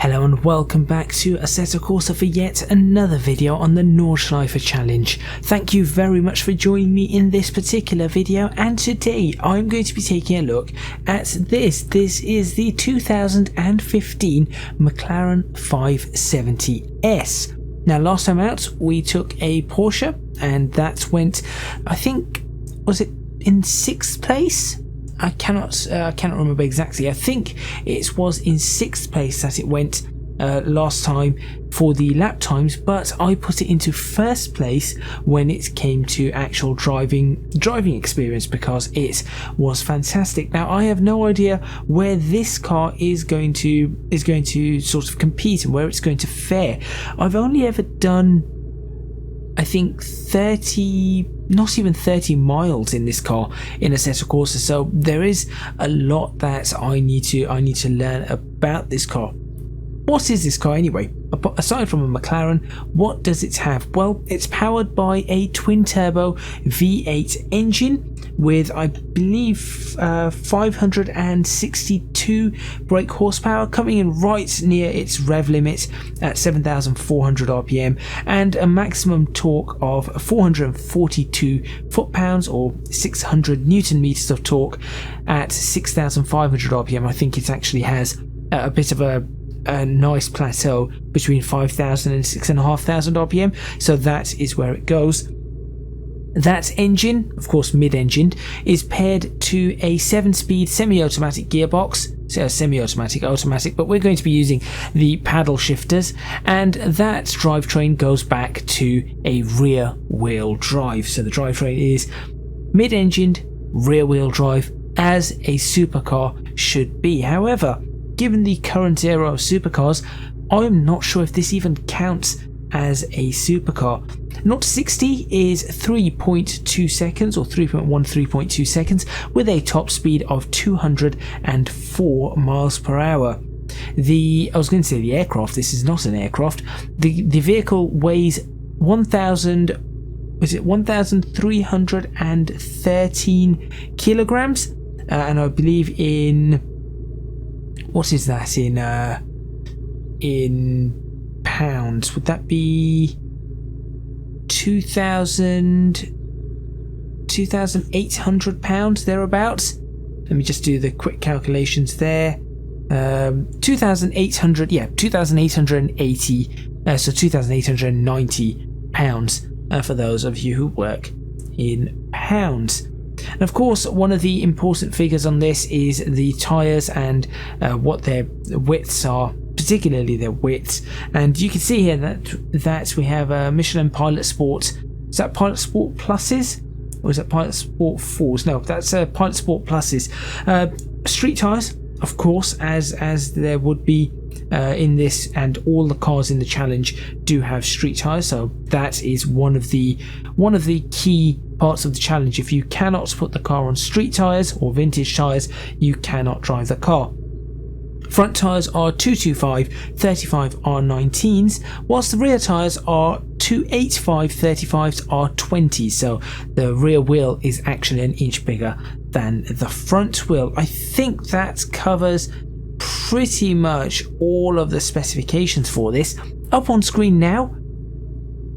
Hello and welcome back to Assetto Corsa for yet another video on the Nordschleife challenge. Thank you very much for joining me in this particular video, and today I'm going to be taking a look at this. This is the 2015 McLaren 570S. Now last time out we took a Porsche and that went, I think, was it in 6th place? I cannot remember exactly. I think it was in 6th place that it went last time for the lap times, but I put it into 1st place when it came to actual driving experience because it was fantastic. Now I have no idea where this car is going to sort of compete and where it's going to fare. I've only ever done, I think, 30, not even 30 miles in this car in Assetto Corsa, so there is a lot that I need to learn about this car. What is this car anyway? Aside from a McLaren, what does it have? Well, it's powered by a twin-turbo V8 engine with, I believe, 562 brake horsepower, coming in right near its rev limit at 7,400 RPM, and a maximum torque of 442 foot-pounds or 600 Newton meters of torque at 6,500 RPM. I think it actually has a bit of a nice plateau between 5,000 and 6,500 RPM, so that is where it goes. That engine, of course mid-engined, is paired to a 7-speed semi-automatic gearbox, so automatic, but we're going to be using the paddle shifters, and that drivetrain goes back to a rear-wheel drive. So the drivetrain is mid-engined, rear-wheel drive, as a supercar should be. However, given the current era of supercars, I'm not sure if this even counts as a supercar. 0 to 60 is 3.2 seconds or 3.2 seconds with a top speed of 204 miles per hour. I was going to say the aircraft, this is not an aircraft. The vehicle weighs 1,313 kilograms, and I believe in, what is that in pounds? Would that be 2,800 pounds thereabouts? Let me just do the quick calculations there. 2,880, so 2,890 pounds for those of you who work in pounds. And of course, one of the important figures on this is the tyres and what their widths are, particularly their widths. And you can see here that we have Michelin Pilot Sport. Is that Pilot Sport Pluses? Or is that Pilot Sport 4s? No, that's Pilot Sport Pluses. Street tyres, of course, as there would be in this, and all the cars in the challenge do have street tyres, so that is one of the key parts of the challenge. If you cannot put the car on street tyres or vintage tyres, you cannot drive the car. Front tyres are 225 35 R19s, whilst the rear tyres are 285 35s R20s, so the rear wheel is actually an inch bigger than the front wheel. I think that covers pretty much all of the specifications for this. Up on screen now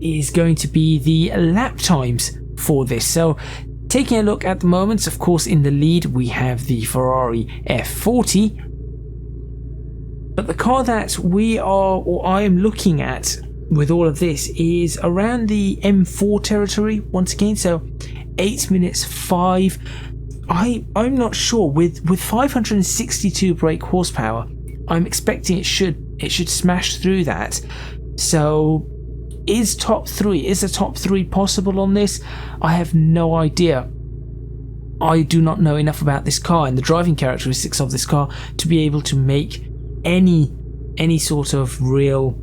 is going to be the lap times for this. So taking a look at the moment, of course in the lead we have the Ferrari F40, but the car that I am looking at with all of this is around the M4 territory once again, so 8 minutes 5. I'm not sure. With 562 brake horsepower, I'm expecting it should smash through that. So is a top 3 possible on this? I have no idea. I do not know enough about this car and the driving characteristics of this car to be able to make any sort of real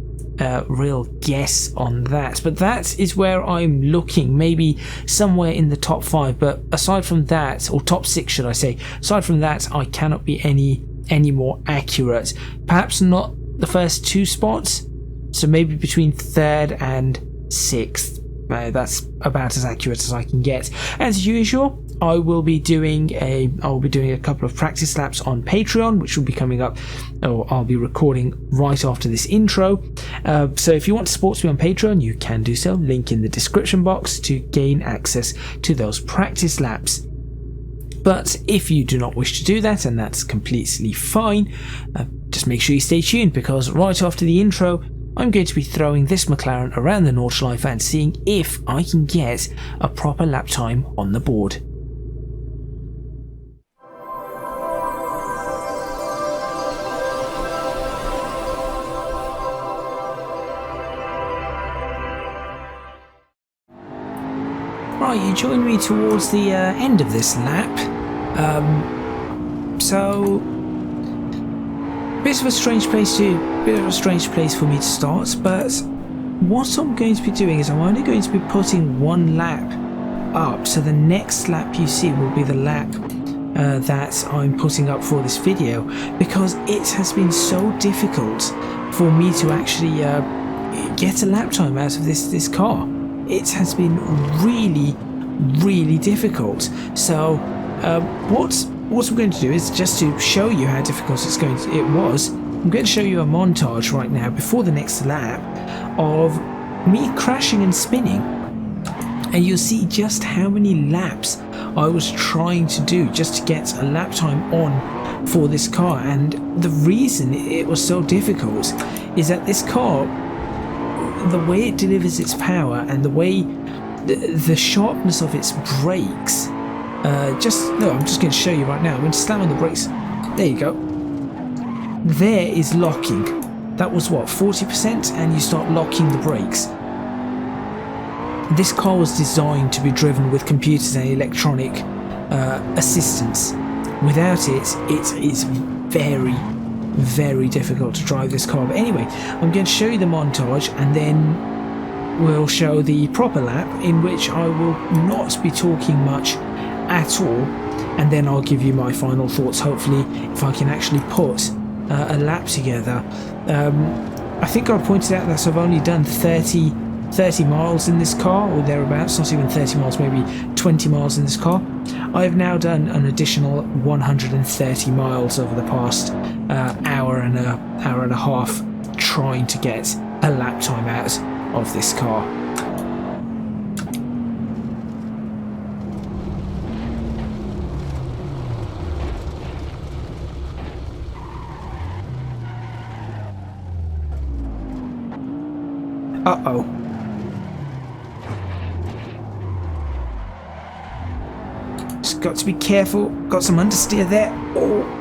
guess on that. But that is where I'm looking, maybe somewhere in the top 5. But aside from that, or top 6 should I say, aside from that, I cannot be any more accurate. Perhaps not the first 2 spots, so maybe between 3rd and 6th. That's about as accurate as I can get. As usual, I will be doing a couple of practice laps on Patreon, which will be coming up, or I'll be recording right after this intro. So if you want to support me on Patreon, you can do so. Link in the description box to gain access to those practice laps. But if you do not wish to do that, and that's completely fine, just make sure you stay tuned, because right after the intro, I'm going to be throwing this McLaren around the Nordschleife and seeing if I can get a proper lap time on the board. Right, you join me towards the end of this lap. So bit of a strange place for me to start, but what I'm going to be doing is I'm only going to be putting one lap up, so the next lap you see will be the lap that I'm putting up for this video, because it has been so difficult for me to actually get a lap time out of this car. It has been really difficult. So what I'm going to do is, just to show you how difficult it was, I'm going to show you a montage right now before the next lap of me crashing and spinning, and you'll see just how many laps I was trying to do just to get a lap time on for this car. And the reason it was so difficult is that this car, the way it delivers its power and the way the sharpness of its brakes, I'm just going to show you right now. I'm going to slam on the brakes. There you go. There is locking. That was what, 40%, and you start locking the brakes. This car was designed to be driven with computers and electronic assistance. Without it, it is very difficult to drive this car. But anyway, I'm going to show you the montage, and then we'll show the proper lap, in which I will not be talking much at all, and then I'll give you my final thoughts, hopefully, if I can actually put a lap together. I think I pointed out that I've only done 30 miles in this car, or thereabouts, not even 30 miles, maybe 20 miles in this car. I have now done an additional 130 miles over the past hour and a half trying to get a lap time out of this car. Uh-oh. Just got to be careful. Got some understeer there. Oh.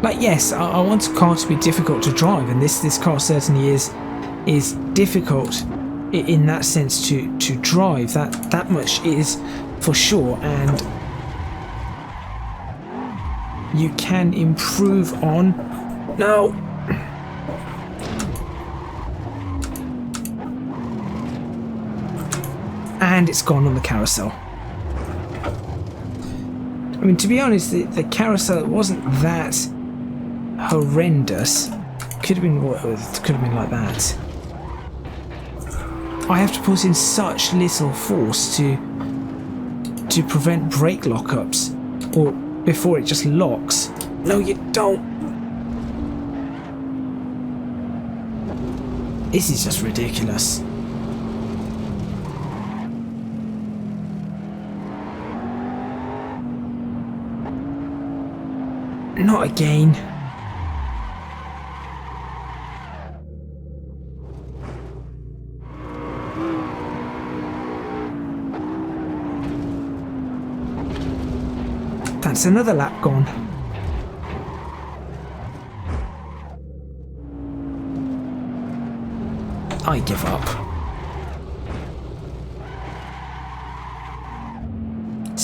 Like, yes, I want a car to be difficult to drive, and this car certainly is difficult in that sense to drive. That much is for sure, and you can improve on. No. And it's gone on the carousel. I mean, to be honest, the carousel wasn't that horrendous. Could have been like that. I have to put in such little force to prevent brake lockups, or before it just locks. No, you don't. This is just ridiculous. Not again. That's another lap gone. I give up.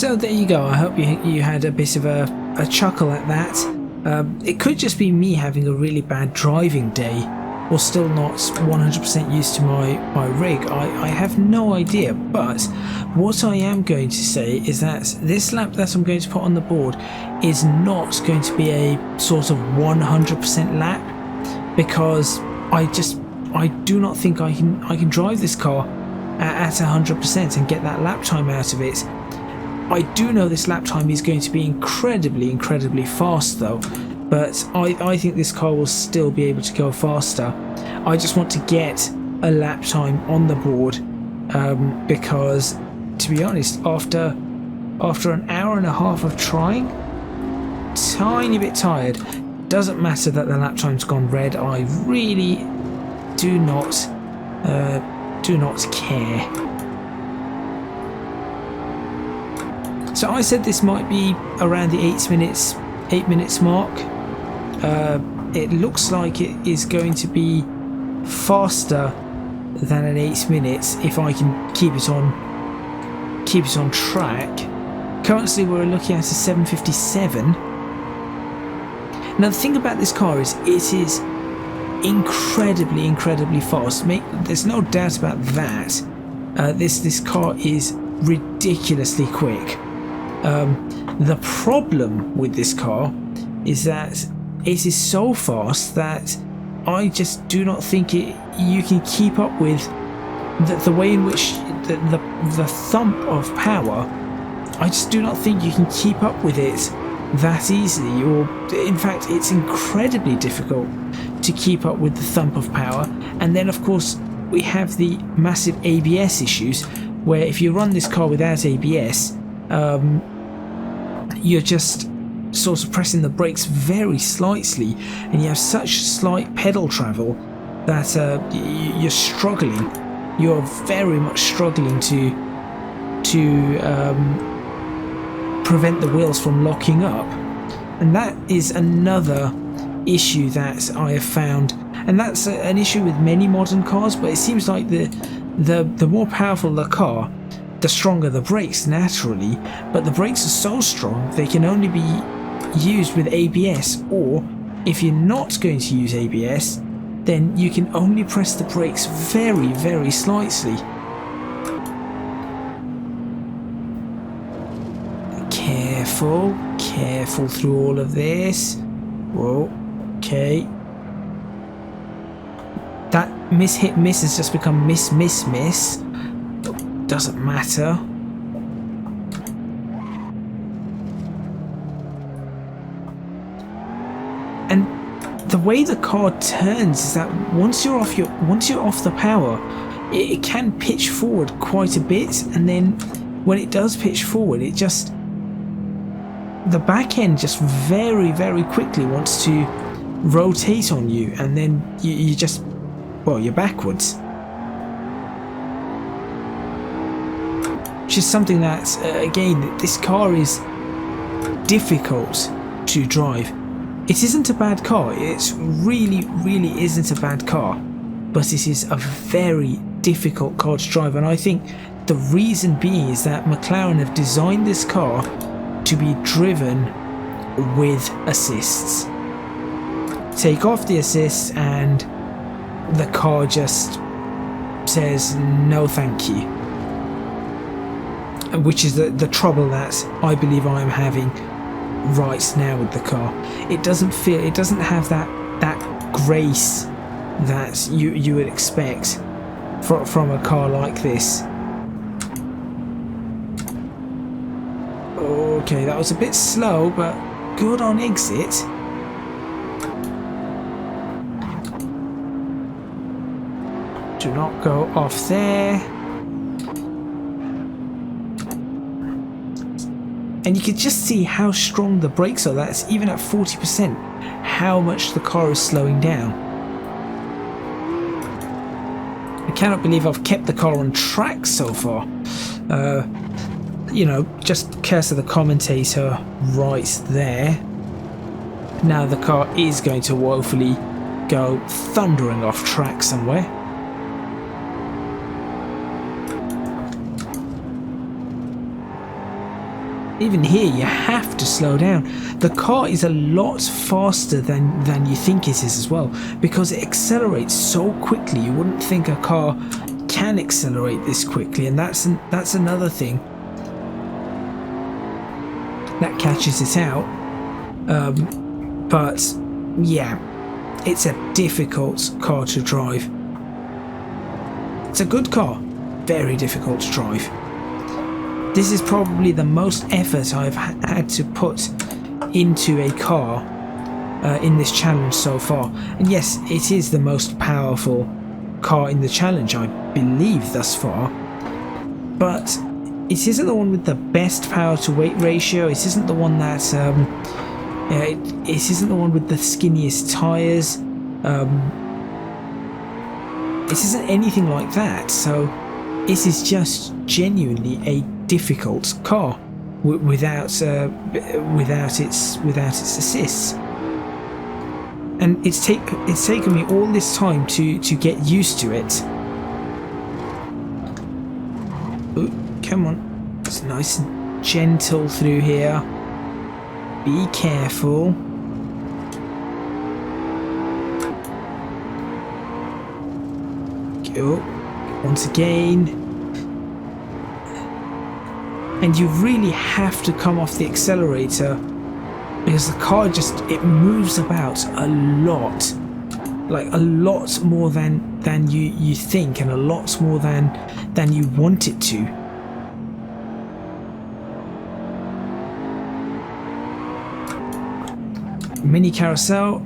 So there you go. I hope you had a bit of a chuckle at that. It could just be me having a really bad driving day, or still not 100% used to my rig. I have no idea, but what I am going to say is that this lap that I'm going to put on the board is not going to be a sort of 100% lap, because I do not think I can drive this car at 100% and get that lap time out of it. I do know this lap time is going to be incredibly fast though, but I think this car will still be able to go faster. I just want to get a lap time on the board, because to be honest, after an hour and a half of trying, tiny bit tired. Doesn't matter that the lap time's gone red. I really do not care. So I said this might be around the 8 minutes mark. It looks like it is going to be faster than an 8 minutes if I can keep it on track. Currently we're looking at a 757. Now the thing about this car is it is incredibly fast. There's no doubt about that. This car is ridiculously quick. The problem with this car is that it is so fast that I just do not think you can keep up with the way in which the thump of power. I just do not think you can keep up with it that easily, or in fact it's incredibly difficult to keep up with the thump of power. And then of course we have the massive ABS issues, where if you run this car without ABS, you're just sort of pressing the brakes very slightly, and you have such slight pedal travel that you're struggling. You're very much struggling to prevent the wheels from locking up, and that is another issue that I have found, and that's an issue with many modern cars. But it seems like the more powerful the car, the stronger the brakes naturally, but the brakes are so strong they can only be used with ABS, or if you're not going to use ABS, then you can only press the brakes very slightly. Careful through all of this. Whoa, okay. That miss hit miss has just become miss. Doesn't matter. And the way the car turns is that once you're off the power, it can pitch forward quite a bit, and then when it does pitch forward, the back end just very quickly wants to rotate on you, and then you're backwards. Which is something that, again, this car is difficult to drive. It isn't a bad car, it really isn't a bad car, but it is a very difficult car to drive, and I think the reason being is that McLaren have designed this car to be driven with assists. Take off the assists and the car just says no thank you, which is the trouble that I believe I am having right now with the car. It doesn't have that grace that you would expect from a car like this. Okay, that was a bit slow, but good on exit. Do not go off there. And you can just see how strong the brakes are. That's even at 40%, how much the car is slowing down. I cannot believe I've kept the car on track so far. Just curse of the commentator right there. Now the car is going to woefully go thundering off track somewhere. even here you have to slow down. The car is a lot faster than you think it is as well, because it accelerates so quickly. You wouldn't think a car can accelerate this quickly, and that's another thing that catches it out. But yeah, it's a difficult car to drive. It's a good car, very difficult to drive. This is probably the most effort I've had to put into a car in this challenge so far. And yes, it is the most powerful car in the challenge, I believe, thus far. But it isn't the one with the best power to weight ratio. It isn't the one that it isn't the one with the skinniest tires. It isn't anything like that. So this is just genuinely a difficult car without its assists. And it's taken me all this time to get used to it. Ooh, come on, it's nice and gentle through here. Be careful. Go once again. And you really have to come off the accelerator, because the car it moves about a lot, like a lot more than you think, and a lot more than you want it to. Mini carousel.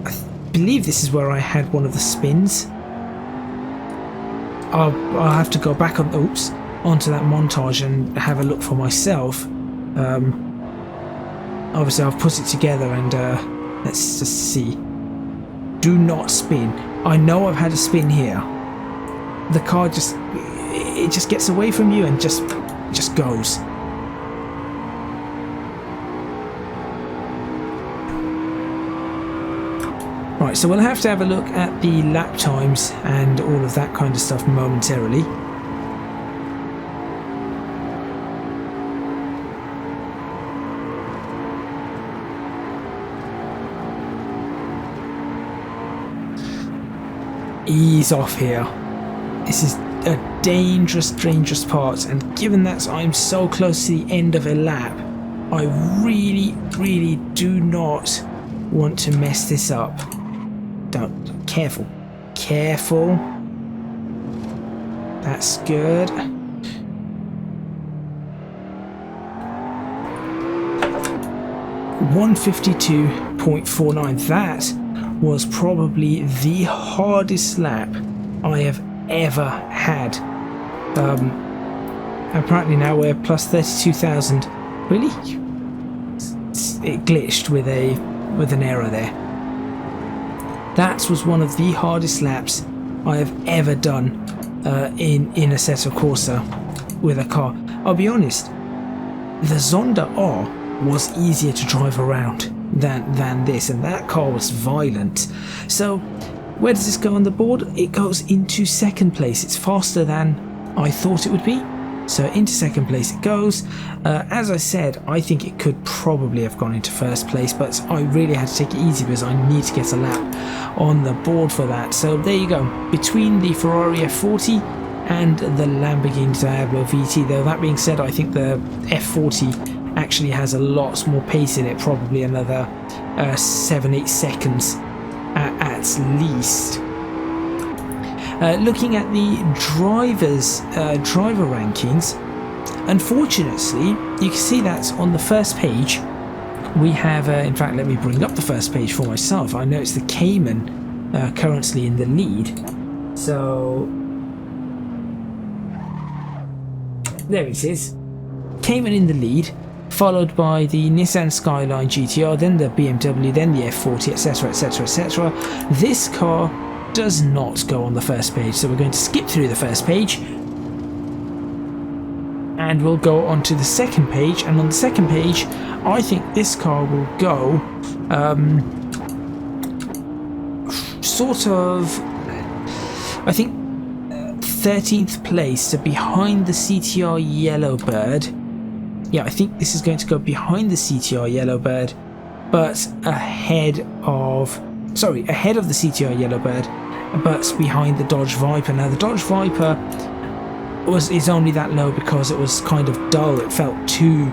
I believe this is where I had one of the spins. I'll have to go back onto that montage and have a look for myself. Obviously I've put it together, and let's just see. Do not spin. I know I've had a spin here. The car just gets away from you and just goes. Right, so we'll have to have a look at the lap times and all of that kind of stuff momentarily. Ease off here. This is a dangerous part, and given that I'm so close to the end of a lap, I really do not want to mess this up. Careful. That's good. .152.49. That was probably the hardest lap I have ever had. Apparently now we're plus 32,000. Really? It glitched with an error there. That was one of the hardest laps I have ever done in Assetto Corsa with a car. I'll be honest, the Zonda R was easier to drive around than this, and that car was violent. So where does this go on the board? It goes into second place. It's faster than I thought it would be. So into second place it goes. As I said, I think it could probably have gone into first place, but I really had to take it easy because I need to get a lap on the board for that. So there you go, between the Ferrari F40 and the Lamborghini Diablo VT. Though that being said, I think the F40 actually has a lot more pace in it, probably another 7-8 seconds at least. Looking at the driver rankings, unfortunately, you can see that on the first page we have, in fact, let me bring up the first page for myself. I know it's the Cayman currently in the lead. So there it is, Cayman in the lead, followed by the Nissan Skyline GTR, then the BMW, then the F40, etc, etc, etc. This car does not go on the first page, so we're going to skip through the first page and we'll go on to the second page. And on the second page, I think this car will go sort of, I think 13th place, so behind the CTR Yellowbird yeah, I think this is going to go behind the CTR Yellowbird, but ahead of the CTR Yellowbird, but behind the Dodge Viper. Now the Dodge Viper is only that low because it was kind of dull. It felt too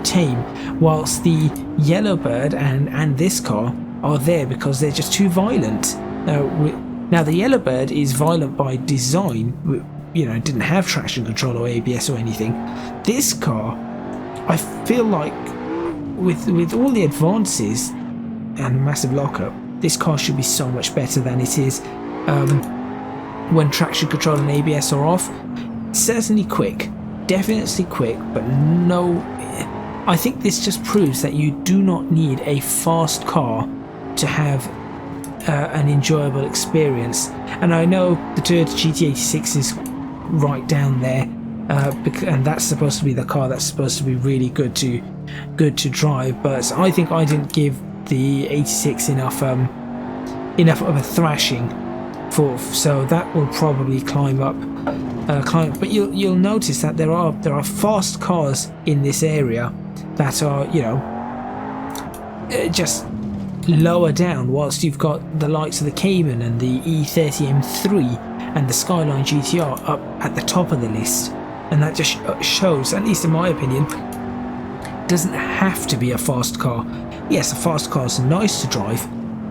tame, whilst the Yellowbird and this car are there because they're just too violent. Now the Yellowbird is violent by design. You know, it didn't have traction control or ABS or anything. This car, I feel like with all the advances and massive lockup, this car should be so much better than it is when traction control and ABS are off. Certainly quick, definitely quick, but no, I think this just proves that you do not need a fast car to have an enjoyable experience. And I know the Toyota GT86 is right down there, and that's supposed to be the car that's supposed to be really good to drive, but I think I didn't give the 86 enough of a thrashing so that will probably climb. But you'll notice that there are fast cars in this area that are, you know, just lower down, whilst you've got the likes of the Cayman and the E30 M3 and the Skyline GTR up at the top of the list. And that just shows, at least in my opinion, it doesn't have to be a fast car. Yes, a fast car is nice to drive,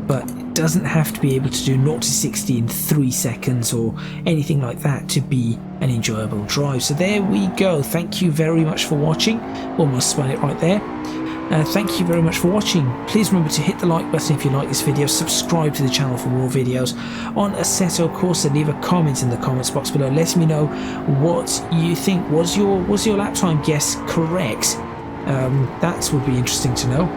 but it doesn't have to be able to do 0 to 60 in 3 seconds or anything like that to be an enjoyable drive. So there we go. Thank you very much for watching. Almost spun it right there. Thank you very much for watching. Please remember to hit the like button if you like this video, subscribe to the channel for more videos on Assetto Corsa. Leave a comment in the comments box below. Let me know what you think. Was your lap time guess correct? That would be interesting to know.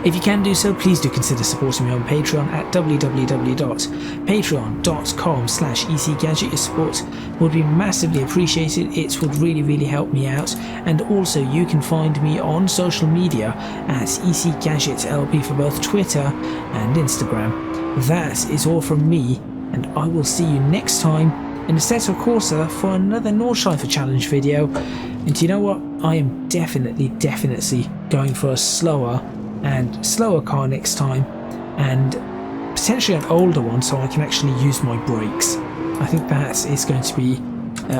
If you can do so, please do consider supporting me on Patreon at www.patreon.com/ECGadget. Your support would be massively appreciated. It would really help me out. And also, you can find me on social media at ECGadgetLP for both Twitter and Instagram. That is all from me, and I will see you next time in Assetto Corsa for another Nordschleife challenge video. And you know what? I am definitely going for a slower car next time, and potentially an older one so I can actually use my brakes. I think that is going to be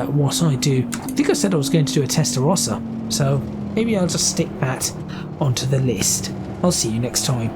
what I do. I think I said I was going to do a Testarossa, so maybe I'll just stick that onto the list. I'll see you next time.